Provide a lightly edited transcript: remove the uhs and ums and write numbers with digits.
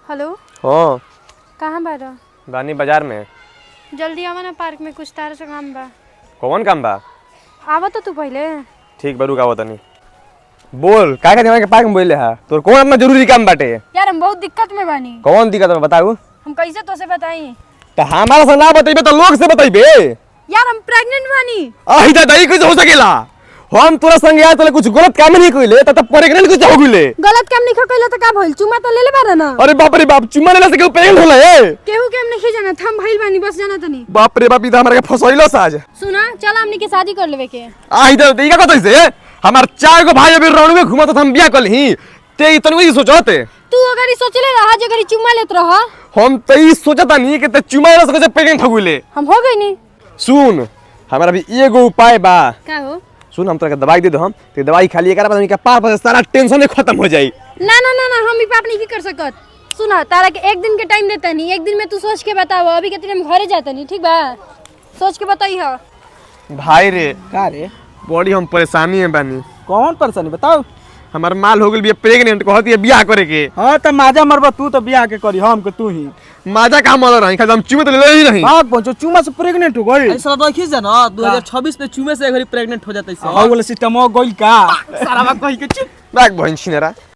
Hello. हाँ कहाँ बारा? बानी बाजार में। जल्दी आवा ना, पार्क में कुछ तार से काम बा। कौन काम बा? आवा तो तू पहले। ठीक बरू का तनी बोल का दिमाग के पार्क में बोले हा तोर कौन अपना जरूरी काम बाटे? यार हम बहुत दिक्कत में बानी। कौन दिक्कत है बताऊ? हम कैसे तो से बताई? तो हमारा से ना बतेबे तो लोग से बतेबे। यार हम प्रेग्नेंट बानी। आही दा दही कुछ हो सकेला। हम तोरा संग आए तो कुछ गलत काम नहीं कइले त प्रेग्नेंट कुछ हो गइले। गलत काम नहीं कइले त का भइल? चुमा तो ले ले बारा ना। अरे बाप रे बाप, चुमा लेला से केहू प्रेग्नेंट होला ए? केहू के हम नहीं जाना, हम भइल बानी बस जाना तनी। बाप रे बाप, ई त हमरा के फसइलो साज। सुना, चल हमनी के शादी कर लेवे के। आही दा ई का कतई से? हमार चार गो भाई अभी रण में घुमत त हम बियाह कलही। ते ई तनवी सोचते? तू अगर ई सोचले रहा जे अगर चुमा लेत रहा। हम त ई सोचता नहीं कि ते चुमा लेला से कैसे प्रेग्नेंट हो गइले। हम हो गई नी। सुन, हमारा भी एगो उपाय बा। का हो? सुन, हम तोरा दवाई दे दो, हम ते दवाई खा लिए एकरा बाद हमनी के पाप से सारा टेंशन खत्म हो जाई। ना ना ना ना, हम ई पाप नहीं की कर सकत। सुना, तारा के एक दिन के टाइम देता नहीं, एक दिन में तू सोच के बताओ। अभी के दिन हम घरे जाता नहीं, ठीक बा? सोच के बताई हा। भाई रे, का रे? बड़ी हम परेशानी में बानी। कौन परेशानी बताओ? हमार माल हो गेल बिया प्रेग्नेंट, कहती है बियाह करे के। हाँ तो माजा मरबा तू तो बियाह के करी, हम के तू ही माजा काम वाला रही, खाली हम चुमे तो ले ही नहीं। भाग पहुंचो, चुमा से प्रेग्नेंट हो गई। ऐसा देखी जा ना 2026 में चूमे से एक घड़ी प्रेग्नेंट हो जाता है। हो गेल सिस्टम हो गइल का? सारा बात कही के चुप। बैग बहन छिनेरा।